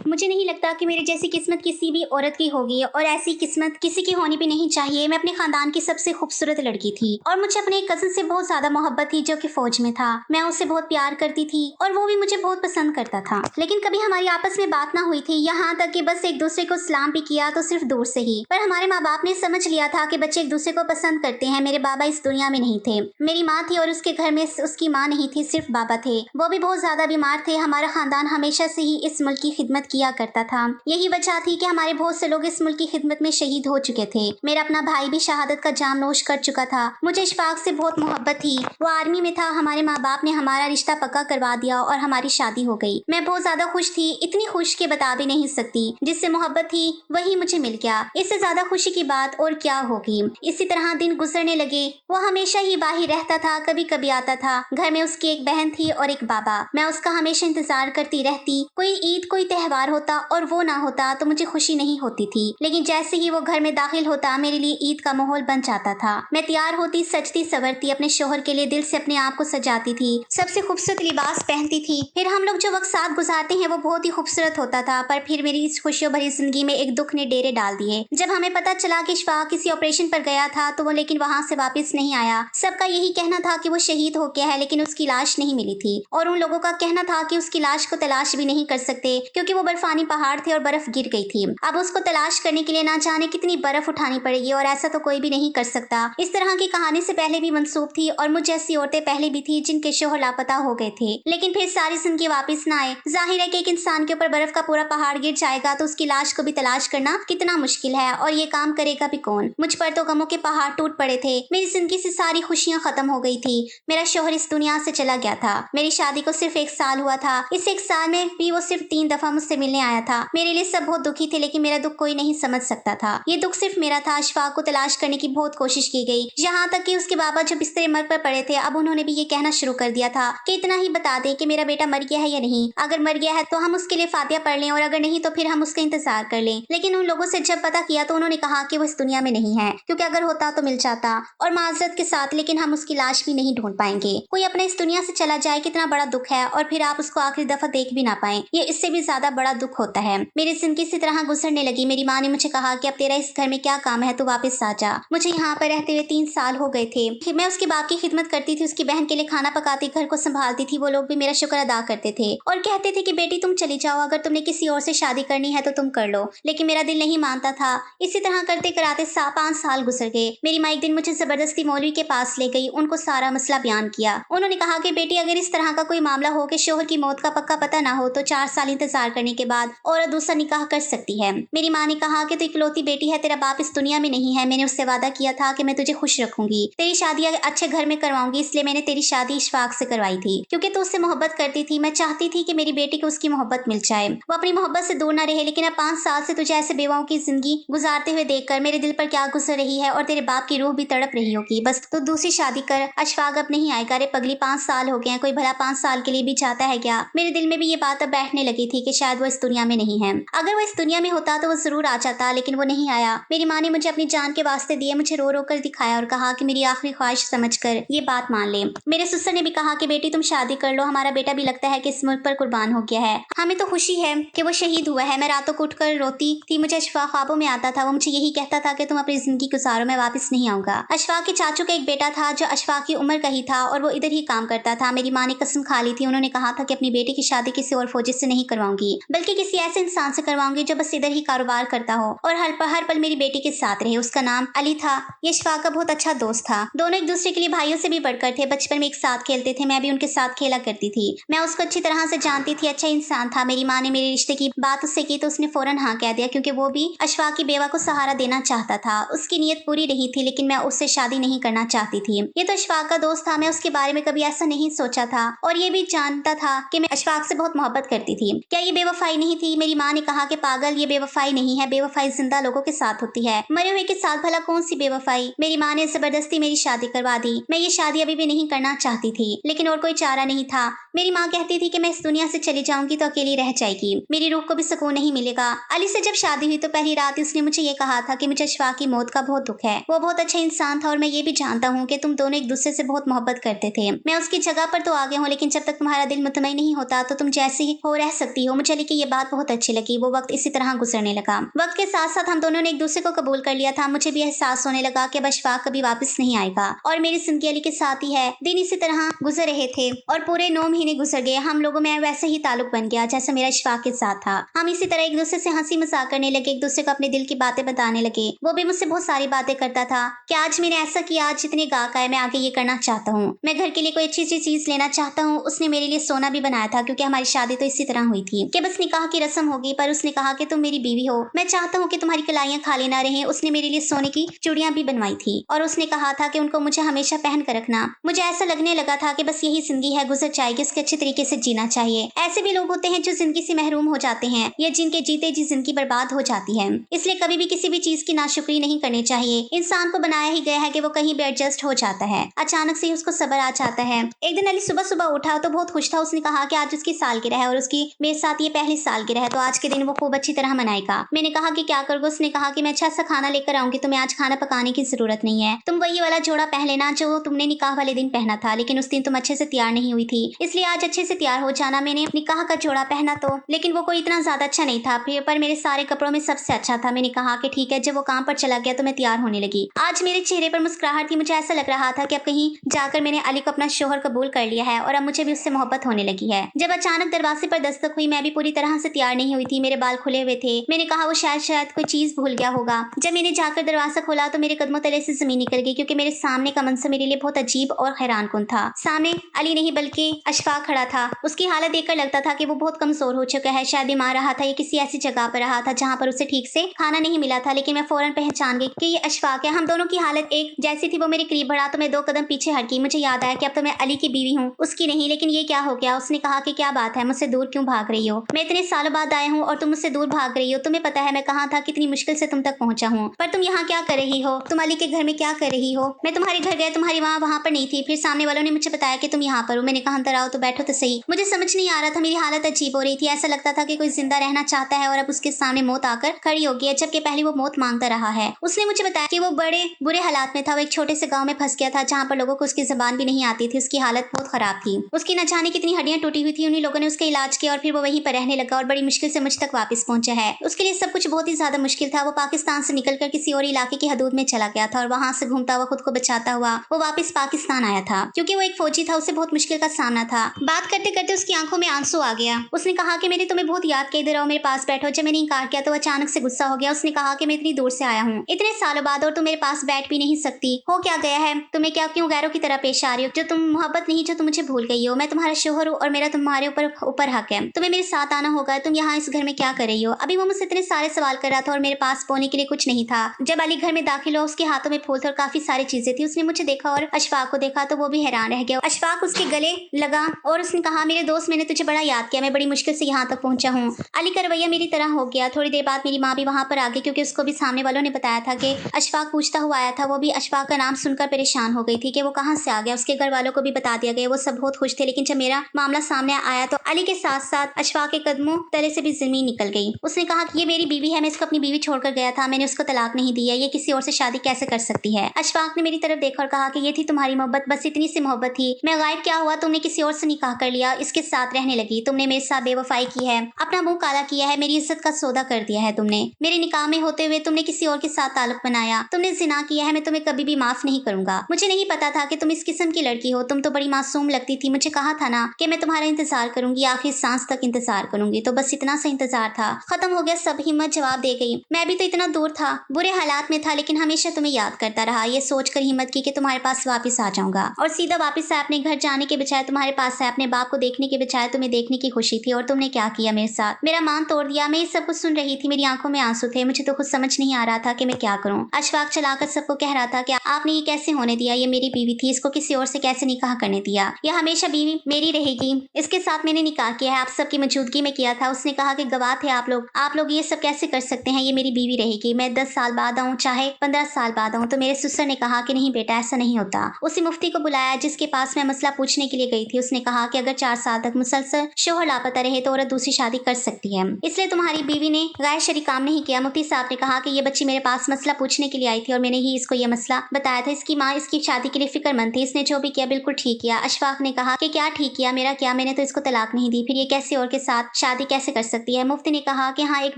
मुझे नहीं लगता कि मेरी जैसी किस्मत किसी भी औरत की होगी और ऐसी किस्मत किसी की होनी भी नहीं चाहिए। मैं अपने खानदान की सबसे खूबसूरत लड़की थी और मुझे अपने एक कजिन से बहुत ज्यादा मोहब्बत थी जो कि फौज में था। मैं उससे बहुत प्यार करती थी और वो भी मुझे बहुत पसंद करता था, लेकिन कभी हमारी आपस में बात ना हुई थी, यहाँ तक कि बस एक दूसरे को सलाम भी किया तो सिर्फ दूर से ही। पर हमारे माँ बाप ने समझ लिया था कि बच्चे एक दूसरे को पसंद करते हैं। मेरे बाबा इस दुनिया में नहीं थे, मेरी माँ थी और उसके घर में उसकी माँ नहीं थी, सिर्फ बाबा थे। वो भी बहुत ज्यादा बीमार थे। हमारा खानदान हमेशा से ही इस मुल्क की खिदमत किया करता था। यही वजह थी कि हमारे बहुत से लोग इस मुल्क की खिदमत में शहीद हो चुके थे। मेरा अपना भाई भी शहादत का जाम नोश कर चुका था। मुझे इशफाक से बहुत मोहब्बत थी, वो आर्मी में था। हमारे माँ बाप ने हमारा रिश्ता पक्का करवा दिया और हमारी शादी हो गई। मैं बहुत ज्यादा खुश थी, इतनी खुश के बता भी नहीं सकती। जिससे मोहब्बत थी वही मुझे मिल गया, इससे ज्यादा खुशी की बात और क्या होगी। इसी तरह दिन गुजरने लगे। वो हमेशा ही बाहर रहता था, कभी कभी आता था। घर में उसकी एक बहन थी और एक बाबा। मैं उसका हमेशा इंतजार करती रहती। कोई ईद कोई त्योहार होता और वो ना होता तो मुझे खुशी नहीं होती थी, लेकिन जैसे ही वो घर में दाखिल होता मेरे लिए ईद का माहौल बन जाता था। मैं तैयार होती, सजती सवरती, अपने शोहर के लिए दिल से अपने आप को सजाती थी, सबसे खूबसूरत लिबास पहनती थी। फिर हम लोग जो वक्त साथ गुजारते हैं वो बहुत ही खूबसूरत होता था। पर फिर मेरी इस खुशियों भरी जिंदगी में एक दुख ने डेरे डाल दिए। जब हमें पता चला कि इशफाक किसी ऑपरेशन पर गया था तो वो लेकिन वहाँ से वापस नहीं आया। सबका यही कहना था कि वो शहीद हो गया है, लेकिन उसकी लाश नहीं मिली थी। और उन लोगों का कहना था कि उसकी लाश को तलाश भी नहीं कर सकते क्योंकि वो बर्फानी पहाड़ थे और बर्फ गिर गई थी। अब उसको तलाश करने के लिए ना जाने कितनी बर्फ उठानी पड़ेगी और ऐसा तो कोई भी नहीं कर सकता। इस तरह की कहानी से पहले भी मंसूब थी और मुझ जैसी औरतें पहले भी थी जिनके शोहर लापता हो गए थे, लेकिन फिर सारी जिंदगी वापस ना आए। जाहिर है कि एक इंसान के ऊपर बर्फ का पूरा पहाड़ गिर जाएगा तो उसकी लाश को भी तलाश करना कितना मुश्किल है, और ये काम करेगा भी कौन। मुझ पर तो गमों के पहाड़ टूट पड़े थे। मेरी जिंदगी से सारी खुशियां खत्म हो गई थी। मेरा शोहर इस दुनिया से चला गया था। मेरी शादी को सिर्फ 1 साल हुआ था। इस 1 साल में भी वो सिर्फ 3 दफा मुझसे मिलने आया था। मेरे लिए सब बहुत दुखी थे, लेकिन मेरा दुख कोई नहीं समझ सकता था। ये दुख सिर्फ मेरा था। अशफाक को तलाश करने की बहुत कोशिश की गई, यहाँ तक कि उसके बाबा जो बिस्तरे मर पर पड़े थे अब उन्होंने भी ये कहना शुरू कर दिया था कि इतना ही बता दे कि मेरा बेटा मर गया है या नहीं। अगर मर गया है तो हम उसके लिए फातिहा पढ़ लें और अगर नहीं तो फिर हम उसका इंतजार कर लें। लेकिन उन लोगों से जब पता किया तो उन्होंने कहा कि वो इस दुनिया में नहीं है, क्योंकि अगर होता तो मिल जाता और माजरत के साथ, लेकिन हम उसकी लाश भी नहीं ढूंढ पाएंगे। कोई अपने इस दुनिया से चला जाए कितना बड़ा दुख है, और फिर आप उसको आखिरी दफा देख भी ना पाए, ये इससे भी ज्यादा बड़ा दुख होता है। मेरी जिंदगी इसी तरह गुजरने लगी। मेरी माँ ने मुझे कहा कि अब तेरा इस घर में क्या काम है, तू वापस आ जा। मुझे यहाँ पर रहते हुए 3 साल हो गए थे। फिर मैं उसके बाप की खिदमत करती थी, उसकी बहन के लिए खाना पकाती, घर को संभालती थी। वो लोग भी मेरा शुक्र अदा करते थे और कहते थे कि बेटी तुम चली जाओ, अगर तुमने किसी और से शादी करनी है तो तुम कर लो। लेकिन मेरा दिल नहीं मानता था। इसी तरह करते कराते 5 साल गुजर गए। मेरी माँ एक दिन मुझे जबरदस्ती मौलवी के पास ले गई, उनको सारा मसला बयान किया। उन्होंने कहा कि बेटी अगर इस तरह का कोई मामला हो कि शोहर की मौत का पक्का पता ना हो तो 4 साल इंतजार करने के बाद औरत दूसरा निकाह कर सकती है। मेरी माँ ने कहा कि तू इकलौती बेटी है, तेरा बाप इस दुनिया में नहीं है। मैंने उससे वादा किया था कि मैं तुझे खुश रखूंगी, तेरी शादी अच्छे घर में करवाऊंगी, इसलिए मैंने तेरी शादी इशफाक से करवाई थी क्योंकि तू उससे मोहब्बत करती थी। मैं चाहती थी कि मेरी बेटी को उसकी मोहब्बत मिल जाए, वो अपनी मोहब्बत से दूर ना रहे। लेकिन अब 5 साल से तुझे ऐसे बेवाओं की जिंदगी गुजारते हुए देखकर मेरे दिल पर क्या गुजर रही है, और तेरे बाप की रूह भी तड़प रही होगी। बस तू दूसरी शादी कर, अशफाक अब नहीं आएगा। अरे पगली, 5 साल हो गए हैं, कोई भला 5 साल के लिए भी चाहता है क्या? मेरे दिल में भी ये बात अब बैठने लगी थी कि शायद वो इस दुनिया में नहीं है। अगर वो इस दुनिया में होता तो वो जरूर आ जाता, लेकिन वो नहीं आया। मेरी माँ ने मुझे अपनी जान के वास्ते दिए, मुझे रो रो कर दिखाया और कहा कि मेरी आखिरी ख्वाहिश समझकर ये बात मान ले। मेरे ससुर ने भी कहा कि बेटी तुम शादी कर लो, हमारा बेटा भी लगता है कि इस मुल्क पर कुर्बान हो गया है। हमें तो खुशी है कि वो शहीद हुआ है। मैं रातों को उठकर रोती थी। मुझे अशफाक ख्वाबों में आता था। वो मुझे यही कहता था कि तुम अपनी जिंदगी गुजारो, मैं वापस नहीं आऊंगा। अशफाक के चाचू का एक बेटा था जो अशफाक की उम्र का ही था और वो इधर ही काम करता था। मेरी माँ ने कसम खा ली थी, उन्होंने कहा था कि अपनी बेटी की शादी किसी और फौजी से नहीं करवाऊंगी, बल्कि किसी ऐसे इंसान से करवाऊंगी जो बस इधर ही कारोबार करता हो और हर पल मेरी बेटी के साथ रहे। उसका नाम अली था। ये अशफाक का बहुत अच्छा दोस्त था। दोनों एक दूसरे के लिए भाइयों से भी बढ़कर थे। बचपन में एक साथ खेलते थे, मैं भी उनके साथ खेला करती थी। मैं उसको अच्छी तरह से जानती थी, अच्छा इंसान था। मेरी माँ ने मेरे रिश्ते की बात उससे की तो उसने फौरन हाँ कह दिया, क्योंकि वो भी अशफाक की बेवा को सहारा देना चाहता था। उसकी नीयत पूरी रही थी, लेकिन मैं उससे शादी नहीं करना चाहती थी। ये तो अशफाक का दोस्त था, मैं उसके बारे में कभी ऐसा नहीं सोचा था और ये भी जानता था कि मैं अशफाक से बहुत मोहब्बत करती थी। क्या ये बेवफाई नहीं थी? मेरी माँ ने कहा कि पागल, ये बेवफाई नहीं है, बेवफाई जिंदा लोगों के साथ होती है, मरे हुए के साथ भला कौन सी बेवफाई। मेरी माँ ने जबरदस्ती मेरी शादी करवा दी। मैं ये शादी अभी भी नहीं करना चाहती थी, लेकिन और कोई चारा नहीं था। मेरी माँ कहती थी कि मैं इस दुनिया से चली जाऊंगी तो अकेली रह जाएगी, मेरी रूह को भी सुकून नहीं मिलेगा। अली से जब शादी हुई तो पहली रात ही उसने मुझे ये कहा था कि मुझे अशफाक की मौत का बहुत दुख है। वो बहुत अच्छा इंसान था और मैं ये भी जानता हूँ कि तुम दोनों एक दूसरे से बहुत मोहब्बत करते थे। मैं उसकी जगह पर तो आ गया हूँ, लेकिन जब तक तुम्हारा दिल मुतमईन नहीं होता तो तुम जैसे हो रह सकती हो। मुझे अली की ये बात बहुत अच्छी लगी। वो वक्त इसी तरह गुजरने लगा। वक्त के साथ साथ हम दोनों ने एक दूसरे को कबूल कर लिया था। मुझे भी एहसास होने लगा कि अब अशफाक कभी वापस नहीं आएगा और मेरी जिंदगी अली के साथ ही है। दिन इसी तरह गुजर रहे थे और पूरे 9 महीने गुजर गए। हम लोगों में वैसे ही ताल्लुक बन गया जैसे मेरा अशफाक के साथ था। हम इसी तरह एक दूसरे से हंसी मजाक करने लगे, एक दूसरे को अपने दिल की बातें बताने लगे। वो भी मुझसे बहुत सारी बातें करता था कि आज मैंने ऐसा किया, आज जितने गाहक आए, मैं आगे ये करना चाहता हूँ, मैं घर के लिए कोई अच्छी अच्छी चीज लेना चाहता हूँ। उसने मेरे लिए सोना भी बनाया था क्योंकि हमारी शादी तो इसी तरह हुई थी कि बस निकाह की रस्म होगी, पर उसने कहा कि तुम मेरी बीवी हो, मैं चाहता हूँ कि तुम्हारी कलाइयां खाली ना रहें। उसने मेरे लिए सोने की चूड़ियां भी बनवाई थी और उसने कहा था कि उनको मुझे हमेशा पहन कर रखना। मुझे ऐसा लगने लगा था कि बस यही जिंदगी है, गुजर जाएगी, उसके अच्छे तरीके से जीना चाहिए। ऐसे भी लोग होते हैं जो जिंदगी से महरूम हो जाते हैं या जिनके जीते जी जिंदगी बर्बाद हो जाती है। इसलिए कभी भी किसी भी चीज की नाशुक्री नहीं करनी चाहिए। इंसान को बनाया ही गया है कि वो कहीं भी एडजस्ट हो जाता है, अचानक से ही उसको सब्र आ जाता है। एक दिन अली सुबह सुबह उठा तो बहुत खुश था। उसने कहा कि आज उसकी सालगिरह है और उसकी मेरे साथ ये पहली सालगिरह है, तो आज के दिन वो खूब अच्छी तरह मनाएगा। मैंने कहा कि क्या करोगे? उसने कहा कि मैं अच्छा सा खाना लेकर आऊंगी, तुम्हें आज खाना पकाने की जरूरत नहीं है, तुम वही वाला जोड़ा पहन लेना जो तुमने निकाह वाले दिन पहना था, लेकिन उस दिन तुम अच्छे से तैयार नहीं हुई थी, इसलिए आज अच्छे से तैयार हो जाना। मैंने निकाह का जोड़ा पहना तो, लेकिन वो कोई इतना ज्यादा अच्छा नहीं था, फिर पर मेरे सारे कपड़ों में सबसे अच्छा था। मैंने कहा कि ठीक है। जब वो काम पर चला गया तो मैं तैयार होने लगी। आज मेरे चेहरे पर मुस्कुराहट थी। मुझे ऐसा लग रहा था कि अब कहीं जाकर मैंने अली को अपना शोहर कबूल कर लिया है और अब मुझे भी उससे मोहब्बत होने लगी है। जब अचानक दरवाजे पर दस्तक हुई, मैं भी पूरी तरह से तैयार नहीं हुई थी, मेरे बाल खुले हुए थे। मैंने कहा वो शायद कोई चीज भूल गया होगा। जब मैंने जाकर दरवाजा खोला तो मेरे कदमों तले से जमीन निकल गई, क्योंकि मेरे सामने का मंजर मेरे लिए बहुत अजीब और हैरानकुन था। सामने अली नहीं बल्कि अशफाक खड़ा था। उसकी हालत देखकर लगता था कि वो बहुत कमजोर हो चुका है, शायद बीमार रहा था या किसी ऐसी जगह पर रहा था जहाँ पर उसे ठीक से खाना नहीं मिला था। लेकिन मैं फौरन पहचान गई कि ये अशफाक है। हम दोनों की हालत एक जैसी थी। वो मेरे करीब बढ़ा तो मैं 2 कदम पीछे हट गई। मुझे याद आया कि अब तो मैं अली की बीवी हूँ, उसकी नहीं। लेकिन ये क्या हो गया? उसने कहा कि क्या बात है, मुझसे दूर क्यों भाग रही हो? मैं इतने सालों बाद आया हूँ और तुम मुझसे दूर भाग रही हो। तुम्हें पता है मैं कहाँ था, कितनी मुश्किल से तुम तक पहुंचा हूँ, पर तुम यहाँ क्या कर रही हो? तुम अली के घर में क्या कर रही हो? मैं तुम्हारे घर गया, तुम्हारी वहाँ पर नहीं थी। फिर सामने वालों ने मुझे बताया कि तुम यहाँ पर हो। मैंने कहा अंदर आओ तो बैठो तो सही। मुझे समझ नहीं आ रहा था, मेरी हालत अजीब हो रही थी। ऐसा लगता था कि कोई जिंदा रहना चाहता है और अब उसके सामने मौत आकर खड़ी हो गई है, जबकि पहले वो मौत मांगता रहा है। उसने मुझे बताया कि वो बड़े बुरे हालात में था। वो एक छोटे से गाँव में फंस गया था जहाँ पर लोगों को उसकी जबान भी नहीं आती थी। उसकी हालत बहुत खराब थी। उसकी न जाने कितनी हड्डियां टूटी हुई थी। उन्हीं लोगों ने उसका इलाज किया और फिर वो वहीं पर रहने लगा और बड़ी मुश्किल से मुझ तक वापस पहुंचा है। उसके लिए सब कुछ बहुत ही ज्यादा मुश्किल था। वो पाकिस्तान से निकलकर किसी और इलाके की हदूद में चला गया था और वहां से घूमता हुआ, खुद को बचाता हुआ वो वापस पाकिस्तान आया था। क्योंकि वो एक फौजी था, उसे बहुत मुश्किल का सामना था। बात करते करते उसकी आंखों में आंसू आ गया। उसने कहा कि मैंने तुम्हें बहुत याद किया, इधर आओ मेरे पास बैठो। जब मैंने इनकार किया तो अचानक से गुस्सा हो गया। उसने कहा कि मैं इतनी दूर से आया हूँ, इतने सालों बाद, और तुम मेरे पास बैठ भी नहीं सकती हो। क्या गया है तुम्हें? क्या क्यों गैरों की तरह पेश आ रही हो? जो तुम मोहब्बत नहीं, जो तुम मुझे भूल गई हो। मैं तुम्हारा शोहर हूँ और मेरा तुम्हारे ऊपर हक है। तुम्हें मेरे साथ आना होगा। तुम यहाँ इस घर में क्या कर रही हो? अभी वो मुझसे इतने सारे सवाल कर रहा था और मेरे पास बोने के लिए कुछ नहीं था। जब अली घर में दाखिल हुआ, उसके हाथों में फूल थे और काफी सारी चीजें थी। उसने मुझे देखा और अशफाक को देखा तो वो भी हैरान रह गया। अशफाक उसके गले लगा और उसने कहा मेरे दोस्त, मैंने तुझे बड़ा याद किया, मैं बड़ी मुश्किल से यहाँ तक पहुंचा हूँ। अली का रवैया मेरी तरह हो गया। थोड़ी देर बाद मेरी माँ भी वहां पर आ गई, क्योंकि उसको भी सामने वालों ने बताया था कि अशफाक पूछता हुआ आया था। वो भी अशफाक का नाम सुनकर परेशान हो गई थी कि वो कहाँ से आ गया। उसके घर वालों को भी बता दिया गया। वो सब बहुत खुश थे। लेकिन जब मेरा मामला सामने आया तो अली के साथ साथ अशफाक के कदमों तले से भी जमीन निकल गई। उसने कहा कि ये मेरी बीवी है, मैं इसको अपनी बीवी छोड़कर गया था, मैंने उसको तलाक नहीं दी है, ये किसी और से शादी कैसे कर सकती है? अशफाक ने मेरी तरफ देखा और कहा कि ये थी तुम्हारी मोहब्बत, बस इतनी सी मोहब्बत थी। मैं गायब क्या हुआ? तुमने किसी और से निकाह कर लिया, इसके साथ रहने लगी। तुमने मेरे साथ बेवफाई की है, अपना मुंह काला किया है, मेरी इज्जत का सौदा कर दिया है तुमने। मेरे निकाह में होते हुए तुमने किसी और के साथ ताल्लुक बनाया, तुमने जिना किया है। मैं तुम्हें कभी भी माफ नहीं करूंगा। मुझे नहीं पता था कि तुम इस किस्म की लड़की हो। तुम तो बड़ी मासूम लगती थी। मुझे कहा था ना कि मैं तुम्हारा इंतजार करूंगी, आखिरी सांस तक इंतजार करूंगी। तो बस इतना सा इंतजार था, खत्म हो गया सब। हिम्मत जवाब दे गई। मैं भी तो इतना दूर था, बुरे हालात में था, लेकिन हमेशा तुम्हें याद करता रहा। ये सोचकर हिम्मत की कि तुम्हारे पास वापस आ जाऊंगा और सीधा वापस आए। अपने घर जाने के बजाय तुम्हारे पास आए, अपने बाप को देखने के बजाय तुम्हें देखने की खुशी थी। और तुमने क्या किया मेरे साथ? मेरा मान तोड़ दिया। मैं ये सब कुछ सुन रही थी, मेरी आंखों में आंसू थे। मुझे तो कुछ समझ नहीं आ रहा था कि मैं क्या करूं। अशफाक चलाकर सबको कह रहा था कि आपने ये कैसे होने दिया? ये मेरी बीवी थी, इसको किसी और से कैसे निकाह करने दिया? यह हमेशा बीवी मेरी रहेगी। इसके साथ मैंने निकाह किया है, आप सबकी मौजूदगी में किया था। उसने कहा कि गवाह थे आप लोग ये सब कैसे कर सकते हैं? ये मेरी बीवी रहेगी। मैं 10 साल बाद आऊं, चाहे 15 साल बाद आऊं। तो मेरे ससुर ने कहा कि नहीं बेटा, ऐसा नहीं होता। उसी मुफ्ती को बुलाया जिसके पास मैं मसला पूछने के लिए गई थी। उसने कहा कि अगर 4 साल तक मुसलसल शोहर लापता रहे तो औरत दूसरी शादी कर सकती है, इसलिए तुम्हारी बीवी ने गैर शरई काम नहीं किया। मुफ्ती साहब ने कहा कि ये बच्ची मेरे पास मसला पूछने के लिए आई थी और मैंने ही इसको ये मसला बताया था। इसकी माँ इसकी शादी के लिए फिक्रमंद थी, इसने जो भी किया बिल्कुल ठीक किया। अशफाक ने कहा कि क्या ठीक किया? मेरा क्या? मैंने तो इसको तलाक नहीं दी, फिर ये कैसे और के साथ शादी कैसे कर सकती है। मुफ्ती ने कहा कि हाँ, एक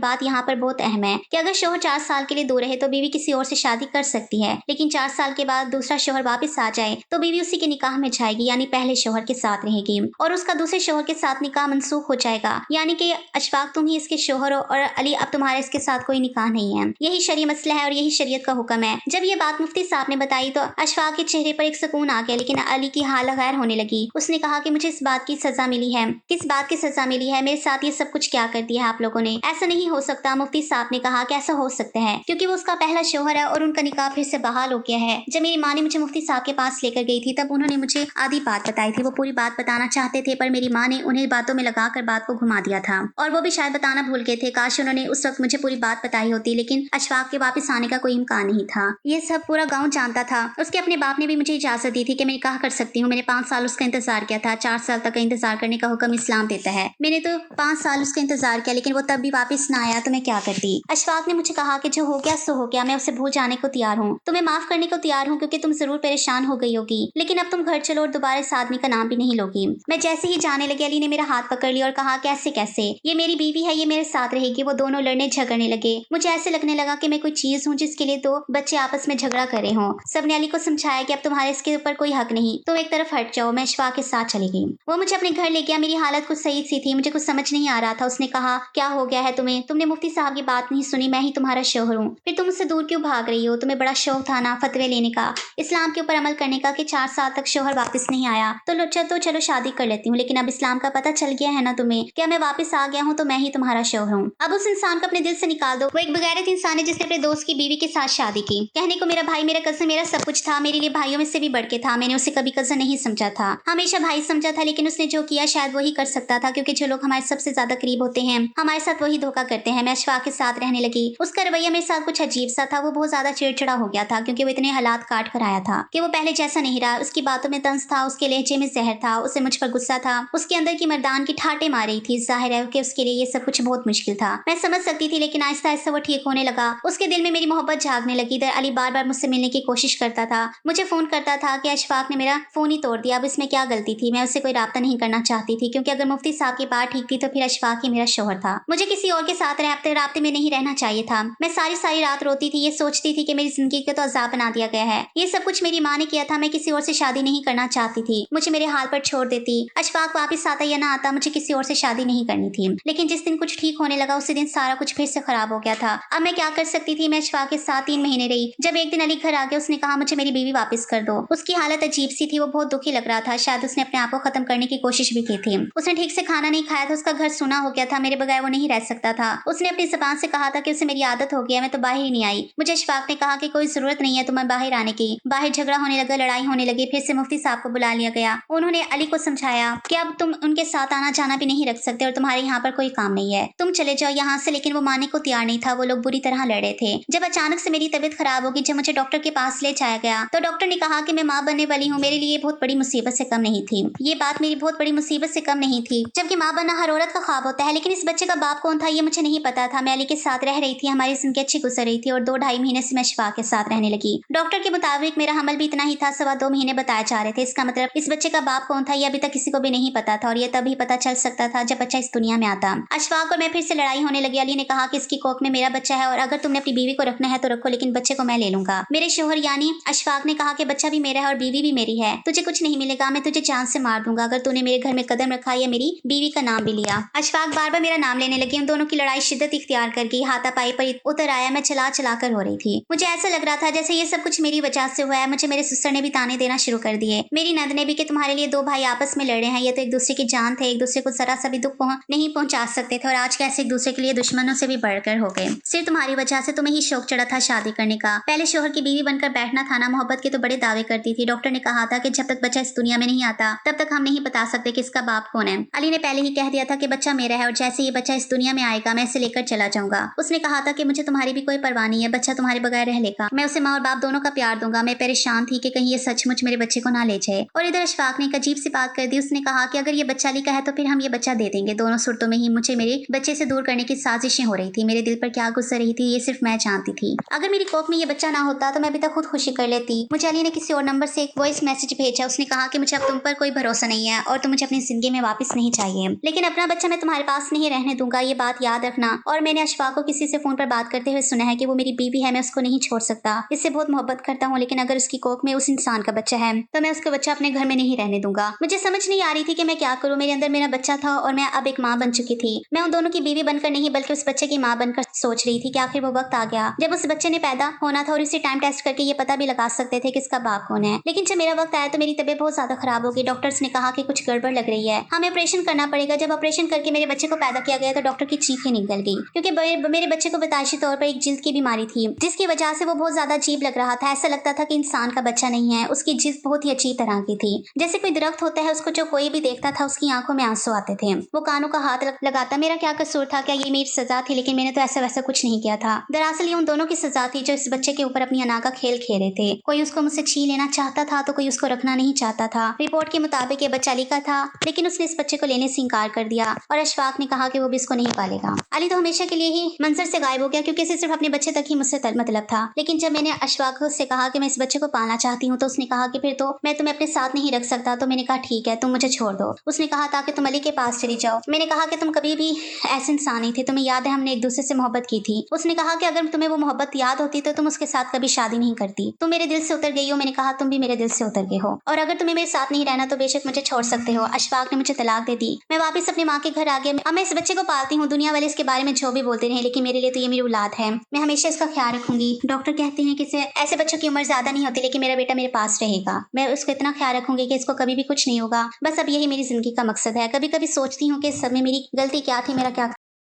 बात यहाँ पर बहुत अहम है कि अगर शोहर 4 साल के लिए दूर रहे तो बीवी किसी और से शादी कर सकती है, लेकिन 4 साल के बाद दूसरा शोहर वापस आ जाए तो बीवी उसी के निकाह में जाएगी, यानी पहले शोहर के साथ रहेगी और उसका दूसरे शोहर के साथ निकाह मनसूख हो जाएगा। यानी कि अशफाक तुम ही इसके शोहर हो और अली अब तुम्हारा इसके साथ कोई निकाह नहीं है। यही शरई मसला है और यही शरीयत का हुक्म है। जब ये बात मुफ्ती साहब ने बताई तो अशफाक के चेहरे पर एक सुकून आ गया, लेकिन अली की हालत गैर होने लगी। उसने कहा कि मुझे इस बात की सजा मिली है। किस बात की सजा मिली है? मेरे साथ ये सब कुछ क्या कर दिया है आप लोगों ने? ऐसा नहीं हो सकता। मुफ्ती साहब ने कहा कि ऐसा हो सकता है क्योंकि वो उसका पहला शोहर है और उनका निकाह फिर से बहाल हो गया है। जब मेरी माँ ने मुझे मुफ्ती साहब के पास लेकर गई थी तब उन्होंने मुझे आधी बात बताई थी। वो पूरी बात बताना चाहते थे पर मेरी माँ ने उन्हें बातों में लगाकर बात को घुमा दिया था और वो भी शायद बताना भूल गए थे। काश उन्होंने उस वक्त मुझे पूरी बात बताई होती, लेकिन अशफाक के वापस आने का कोई इम्कान नहीं था। ये सब पूरा गाँव जानता था। उसके अपने बाप ने भी मुझे इजाजत दी थी कि मैं निकाह कर सकती हूँ। मैंने 5 साल उसका इंतजार किया था। 4 साल तक का इंतजार करने का हुक्म इस्लाम देता है। मैंने तो 5 साल उसका इंतजार किया, लेकिन वो तब भी वापस ना आया तो मैं क्या करती। अशफाक ने मुझे कहा कि जो हो गया सो हो गया, मैं उसे भूल जाने को तैयार हूँ, तुम्हें माफ करने को तैयार हूँ क्योंकि तुम जरूर परेशान हो गई होगी, लेकिन अब तुम घर चलो और दोबारा इस आदमी का नाम भी नहीं लोगी। मैं जैसे ही जाने लगी अली ने मेरा हाथ पकड़ लिया और कहा कैसे कैसे, ये मेरी बीवी है, ये मेरे साथ रहेगी। वो दोनों लड़ने झगड़ने लगे। मुझे ऐसे लगने लगा कि मैं कोई चीज हूँ जिसके लिए दो बच्चे आपस में झगड़ा कर रहे हों। सबने अली को समझाया कि अब तुम्हारे इसके ऊपर कोई हक नहीं, तुम एक तरफ हट जाओ। मैं अशफाक के साथ चली गई। वो मुझे अपने घर ले गया। मेरी हालत कुछ सही सी थी, मुझे कुछ समझ नहीं आ रहा था। उसने कहा क्या हो गया है तुम्हें? तुमने मुफ्ती साहब की बात नहीं सुनी? मैं ही तुम्हारा शोहर हूँ, फिर तुम मुझसे दूर क्यों भाग रही हो? तुम्हें बड़ा शौक था ना फतवे लेने का, इस्लाम के ऊपर अमल करने का कि 4 साल तक शोहर वापस नहीं आया तो चलो शादी कर लेती हूँ, लेकिन अब इस्लाम का पता चल गया है ना तुम्हें, क्या मैं वापस आ गया हूँ तो मैं ही तुम्हारा शोहर हूँ। अब उस इंसान को अपने दिल से निकाल दो। वो एक बगैरत इंसान है जिसने अपने दोस्त की बीवी के साथ शादी की। कहने को मेरा भाई, मेरा कज़न, मेरा सब कुछ था, मेरे लिए भाइयों में से भी बढ़ के था। मैंने उसे कभी कज़न नहीं समझा था, हमेशा भाई समझा था, लेकिन उसने जो किया शायद वही कर सकता था क्योंकि जो लोग हमारे सबसे ज्यादा करीब होते हैं हमारे साथ वही धोखा करते हैं। मैं अशफाक के साथ रहने लगी। उसका रवैया मेरे साथ कुछ अजीब सा था। वो बहुत ज्यादा चिड़चिड़ा हो गया था क्योंकि वो इतने हालात काट कर आया था कि वो पहले जैसा नहीं रहा। उसकी बातों में तंज था, उसके लहजे में जहर था, उसे मुझ पर गुस्सा था, उसके अंदर की मर्दान की ठाटे मार रही थी। जाहिर है कि उसके लिए ये सब कुछ बहुत मुश्किल था। मैं समझ सकती थी, लेकिन आहिस्ता आहिस्ता वो ठीक होने लगा। उसके दिल में मेरी मोहब्बत जागने लगी। इधर अली बार बार मुझसे मिलने की कोशिश करता था, मुझे फोन करता था कि अशफाक ने मेरा फोन ही तोड़ दिया। अब इसमें क्या गलती थी? मैं उससे कोई राब्ता नहीं करना चाहती थी क्योंकि अगर मुफ्ती साहब की बात ठीक थी तो फिर अशफाक ही मेरा शोहर था। मुझे किसी और के साथ राब्ते में नहीं रहना चाहिए था। मैं सारी सारी रात रोती थी, ये सोचती थी कि मेरी जिंदगी को तो अजाब बना दिया गया है। ये सब कुछ मेरी माँ ने किया था। मैं किसी और से शादी नहीं करना चाहती थी, मुझे मेरे हाल पर छोड़ देती। अशफाक वापस आता या ना आता, मुझे किसी और से शादी नहीं करनी थी। लेकिन जिस दिन कुछ ठीक होने लगा उसी दिन सारा कुछ फिर से खराब हो गया था। अब मैं क्या कर सकती थी? मैं अशफाक के साथ 3 महीने रही। जब एक दिन अली घर आ गया उसने कहा मुझे मेरी बीवी वापस कर दो। उसकी हालत अजीब सी थी, वो बहुत दुखी लग रहा था। शायद उसने अपने आप को खत्म करने की कोशिश भी की थी। उसने ठीक से खाना नहीं खाया था, उसका घर सूना हो गया था, मेरे बगैर वो नहीं रह सकता था। उसने अपनी जुबान से कहा था कि उसे मेरी आदत हो गई है, मैं तो बाहर ही नहीं आई। मुझे अशफाक ने कहा कि कोई जरूरत नहीं है तुम्हें बाहर आने की। बाहर झगड़ा होने लगा, लड़ाई होने लगी। फिर से मुफ्ती साहब को बुला लिया गया। उन्होंने अली को समझाया कि अब तुम उनके साथ आना जाना भी नहीं रख सकते और तुम्हारे यहाँ पर कोई काम नहीं है, तुम चले जाओ यहाँ से। लेकिन वो मानने को तैयार नहीं था। वो लोग बुरी तरह लड़े थे। जब अचानक से मेरी तबीयत खराब होगी, जब मुझे डॉक्टर के पास ले जाया गया तो डॉक्टर ने कहा कि मैं माँ बनने वाली हूँ। मेरे लिए बहुत बड़ी मुसीबत से कम नहीं थी। ये बात मेरी बहुत बड़ी मुसीबत से कम नहीं थी, जबकि माँ बनना हर औरत का ख्वाब होता है। लेकिन इस बच्चे का बाप कौन था ये मुझे नहीं पता था। मैं अली के साथ रह रही थी, हमारी जिंदगी अच्छी गुजर रही थी और 2-2.5 महीने से मैं अशफाक के साथ रहने लगी। डॉक्टर के मुताबिक मेरा हमल भी इतना ही था, 2.25 महीने बताए जा रहे थे। इसका मतलब इस बच्चे का बाप कौन था ये अभी तक किसी को भी नहीं पता था और ये तभी पता चल सकता था जब बच्चा इस दुनिया में आता। अशफाक और मैं फिर से लड़ाई होने लगी। अली ने कहा कि इसकी कोख में मेरा बच्चा है और अगर तुमने अपनी बीवी को रखना है तो रखो, लेकिन बच्चे को मैं ले लूंगा। मेरे शोहर यानी अशफाक ने कहा कि बच्चा भी मेरा है और बीवी भी मेरी है, तुझे कुछ नहीं मिलेगा, मैं तुझे जान से मार दूंगा अगर तूने मेरे घर में कदम रखा या मेरी बीवी का नाम भी लिया। अशफाक बार बार मेरा नाम लेने लगी। उन दोनों की लड़ाई शिद्दत इख्तियार कर गई। हाथापाई पर उतर आया। मैं चला चला कर हो रही थी। मुझे ऐसा लग रहा था जैसे ये सब कुछ मेरी वजह से हुआ है। मुझे मेरे सिस्टर ने भी ताने देना शुरू कर दिए, मेरी नंद ने भी, कि तुम्हारे लिए 2 भाई आपस में लड़ रहे हैं, ये तो एक दूसरे की जान थे, एक दूसरे को जरा सा भी दुख नहीं पहुंचा सकते थे और आज कैसे एक दूसरे के लिए दुश्मनों से भी बढ़कर हो गए। सिर्फ तुम्हारी वजह से तुम्हें ही शौक चढ़ा था शादी करने का। पहले शोहर की बीवी बनकर बैठना था ना। मोहब्बत के तो बड़े दावे करती थी। डॉक्टर ने कहा था कि जब तक बच्चा इस दुनिया में नहीं आता तब तक हम नहीं बता सकते कि इसका बाप कौन है। अली ने पहले ही कह दिया था कि बच्चा मेरा है और जैसे ये बच्चा इस दुनिया में आएगा मैं इसे लेकर चला जाऊंगा। उसने कहा था कि मुझे तुम्हारी भी कोई परवाह नहीं है, बच्चा तुम्हारे बगैर रह लेगा, मैं उसे माँ और बाप दोनों का प्यार दूंगा। मैं परेशान थी कि कहीं ये सचमुच मेरे बच्चे को ना ले जाए। और इधर अशफाक ने एक अजीब सी बात कर दी। उसने कहा कि अगर ये बच्चा अली का है तो फिर हम ये बच्चा दे देंगे। दोनों सूरतों में ही मुझे मेरे बच्चे से दूर करने की साजिशें हो रही थी। मेरे दिल पर क्या गुजर रही थी ये सिर्फ मैं जानती थी। अगर मेरी कोख में ये बच्चा ना होता तो मैं अभी तक खुदकुशी कर लेती। मुझे अली ने किसी और नंबर से एक वॉइस मैसेज भेजा। उसने कहा कि मुझे अब तुम पर कोई भरोसा नहीं है और तुम मुझे अपनी जिंदगी में वापस नहीं चाहिए। लेकिन अपना बच्चा मैं तुम्हारे पास नहीं रहने दूंगा, ये बात याद रखना। और मैंने अशफाक को किसी से फोन पर बात करते हुए सुना है कि वो मेरी बीवी है, मैं उसको नहीं छोड़ सकता, इससे बहुत मोहब्बत करता हूँ, लेकिन अगर उसकी कोख में उस इंसान का बच्चा है तो मैं उसका बच्चा अपने घर में नहीं रहने दूंगा। मुझे समझ नहीं आ रही थी कि मैं क्या करूँ। मेरे अंदर मेरा बच्चा था और मैं अब एक माँ बन चुकी थी। मैं उन दोनों की बीवी बनकर नहीं बल्कि उस बच्चे की माँ बनकर सोच रही थी कि आखिर वो वक्त आ गया जब उस बच्चे ने पैदा होना था और इसे टाइम टेस्ट करके ये पता भी लगा सकते थे कि इसका बाप कौन है। लेकिन जब मेरा वक्त आया तो मेरी तबीयत बहुत ज्यादा खराब हो गई। डॉक्टर्स ने कहा कि कुछ गड़बड़ लग रही है, हमें ऑपरेशन करना पड़ेगा। जब ऑपरेशन करके मेरे बच्चे को पैदा किया गया तो डॉक्टर की चीखें निकल गई, क्योंकि मेरे बच्चे को बताइशी तौर पर एक जिल्द की बीमारी थी, जिसकी वजह से वो बहुत ज्यादा अजीब लग रहा था। ऐसा लगता था कि इंसान का बच्चा नहीं है। उसकी जिल्द बहुत ही अजीब तरह की थी, जैसे कोई दरख्त होता है, उसको जो कोई भी देखता था उसकी आंखों में आंसू आते थे। वो कानों का हाथ लगाता। मेरा क्या कसूर था? क्या ये मेरी सजा थी? लेकिन मैंने तो ऐसा वैसा कुछ नहीं किया था। दरअसल ये उन दोनों की सजा थी जो इस बच्चे के ऊपर अपनी अना का खेल खेल रहे थे। कोई उसको मुझसे छीन लेना चाहता था तो कोई उसको रखना नहीं चाहता था। रिपोर्ट के मुताबिक ये बच्चा अली का था, लेकिन उसने इस बच्चे को लेने से इंकार कर दिया और अशफाक ने कहा कि वो भी इसको नहीं पालेगा। अली तो हमेशा के लिए ही मंजर से गायब हो गया, क्योंकि इसे सिर्फ अपने बच्चे तक ही मुझसे मतलब था। लेकिन जब मैंने अशफाक से कहा कि मैं इस बच्चे को पालना चाहती हूँ तो उसने कहा कि फिर तो मैं तुम्हें अपने साथ नहीं रख सकता। तो मैंने कहा ठीक है, तुम मुझे छोड़ दो। उसने कहा ताकि तुम अली के पास चली जाओ। मैंने कहा कि तुम कभी भी ऐसे इंसान नहीं थे, तुम्हें याद है हमने एक दूसरे से मोहब्बत की थी। उसने कहा कि अगर तुम्हें वो मोहब्बत याद होती तो तुम उसके साथ कभी शादी नहीं करती। तुम मेरे दिल से उतर गई हो। मैंने कहा तुम भी मेरे दिल से उतर गए हो, और अगर तुम्हें मेरे साथ नहीं रहना तो बेशक मुझे छोड़ सकते हो। अशफाक ने मुझे तलाक दे दी। मैं वापस अपनी माँ के घर आ गया। अब मैं इस बच्चे को पालती हूँ। दुनिया वाले इसके बारे में जो भी बोलते रहे, लेकिन मेरे लिए तो ये मेरी औलाद है। मैं हमेशा इसका ख्याल रखूंगी। डॉक्टर कहते हैं कि ऐसे बच्चों की उम्र ज्यादा नहीं होती, लेकिन मेरा बेटा मेरे पास रहेगा। मैं उसको इतना ख्याल रखूंगी कि इसको कभी भी कुछ नहीं होगा। बस अब यही मेरी जिंदगी का मकसद है। कभी कभी सोचती हूँ कि इस सब में मेरी गलती क्या थी, मेरा क्या